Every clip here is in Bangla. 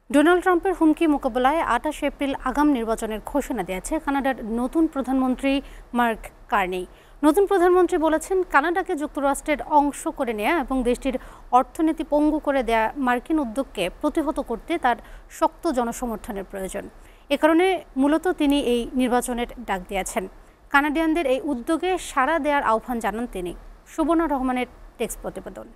ডোনাল্ড ট্রাম্পের হুমকি মোকাবেলায় ২৮ এপ্রিল আগাম নির্বাচনের ঘোষণা দিয়েছে কানাডার নতুন প্রধানমন্ত্রী মার্ক কার্নি। নতুন প্রধানমন্ত্রী বলেছেন, কানাডাকে যুক্তরাষ্ট্রের অংশ করে নেয়া এবং দেশটির অর্থনীতি পঙ্গু করে দেয়া মার্কিন উদ্যোগকে প্রতিহত করতে তার শক্ত জনসমর্থনের প্রয়োজন। এ কারণে মূলত তিনি এই নির্বাচনের ডাক দিয়েছেন। কানাডিয়ানদের এই উদ্যোগে সাড়া দেওয়ার আহ্বান জানান তিনি। সুবর্ণা রহমানের টেক্সট প্রতিবেদন।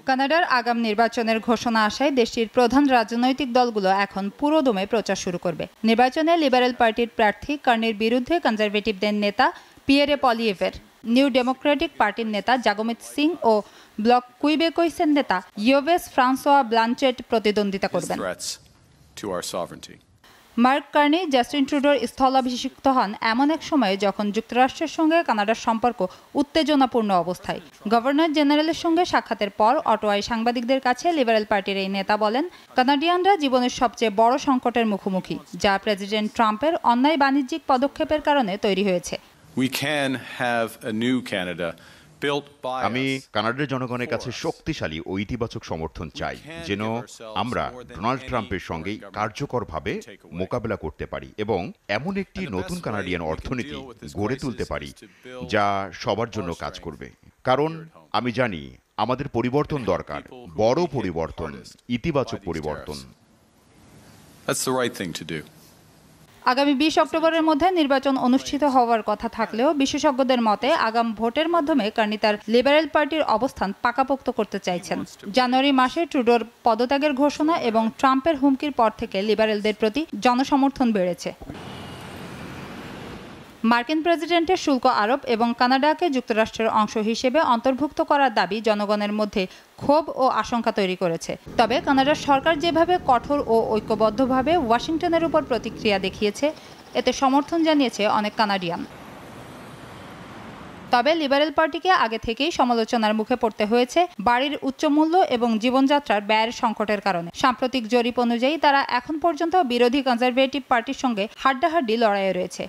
কানাডার আগাম নির্বাচনের ঘোষণা আসায় দেশটির প্রধান রাজনৈতিক দলগুলো এখন পুরোদমে প্রচার শুরু করবে। নির্বাচনে লিবারেল পার্টির প্রার্থী কার্নির বিরুদ্ধে কনজারভেটিভদের নেতা পিয়েরে পলিয়েভের, নিউ ডেমোক্রেটিক পার্টির নেতা জাগোমিত সিং ও ব্লক কুইবেকইসের নেতা ইয়োভেস ফ্রান্সোয়া ব্লানচেট প্রতিদ্বন্দ্বিতা করবেন। মার্ক কার্নি জাস্টিন ট্রুডোর স্থলাভিষিক্ত হন এমন এক সময়ে যখন যুক্তরাষ্ট্রের সঙ্গে কানাডার সম্পর্ক উত্তেজনাপূর্ণ অবস্থায়। গভর্নর জেনারেলের সঙ্গে সাক্ষাতের পর অটোয়ায় সাংবাদিকদের কাছে লিবারেল পার্টির এই নেতা বলেন, কানাডিয়ানরা জীবনের সবচেয়ে বড় সংকটের মুখোমুখি, যা প্রেসিডেন্ট ট্রাম্পের অন্যায় বাণিজ্যিক পদক্ষেপের কারণে তৈরি হয়েছে। আমি কানাডার জনগণের কাছে শক্তিশালী ও ইতিবাচক সমর্থন চাই, যেন আমরা ডোনাল্ড ট্রাম্পের সঙ্গে কার্যকরভাবে মোকাবেলা করতে পারি এবং এমন একটি নতুন কানাডিয়ান অর্থনীতি গড়ে তুলতে পারি যা সবার জন্য কাজ করবে। কারণ আমি জানি আমাদের পরিবর্তন দরকার, বড় পরিবর্তন, ইতিবাচক পরিবর্তন। আগামী ২০ অক্টোবরের মধ্যে নির্বাচন অনুষ্ঠিত হওয়ার কথা থাকলেও বিশেষজ্ঞদের মতে আগাম ভোটের মাধ্যমে কার্নি তার লিবারেল পার্টির অবস্থান পাকাপোক্ত করতে চাইছেন। জানুয়ারি মাসে ট্রুডোর পদত্যাগের ঘোষণা এবং ট্রাম্পের হুমকির পর থেকে লিবারেলদের প্রতি জনসমর্থন বেড়েছে। মার্কিন প্রেসিডেন্টের শুল্ক আরোপ এবং কানাডাকে যুক্তরাষ্ট্রের অংশ হিসেবে অন্তর্ভুক্ত করার দাবি জনগণের মধ্যে ক্ষোভ ও আশঙ্কা তৈরি করেছে। তবে কানাডার সরকার যেভাবে কঠোর ও ঐক্যবদ্ধভাবে ওয়াশিংটনের উপর প্রতিক্রিয়া দেখিয়েছে, এতে সমর্থন জানিয়েছে অনেক কানাডিয়ান। তবে লিবারেল পার্টিকে আগে থেকেই সমালোচনার মুখে পড়তে হয়েছে বাড়ির উচ্চমূল্য এবং জীবনযাত্রার ব্যয়ের সংকটের কারণে। সাম্প্রতিক জরিপ অনুযায়ী তারা এখন পর্যন্ত বিরোধী কনজারভেটিভ পার্টির সঙ্গে হাড্ডাহাড্ডি লড়াইয়ে রয়েছে।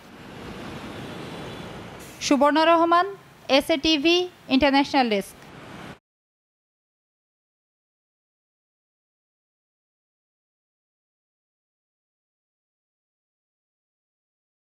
Subarna Rahman, SA TV, international desk.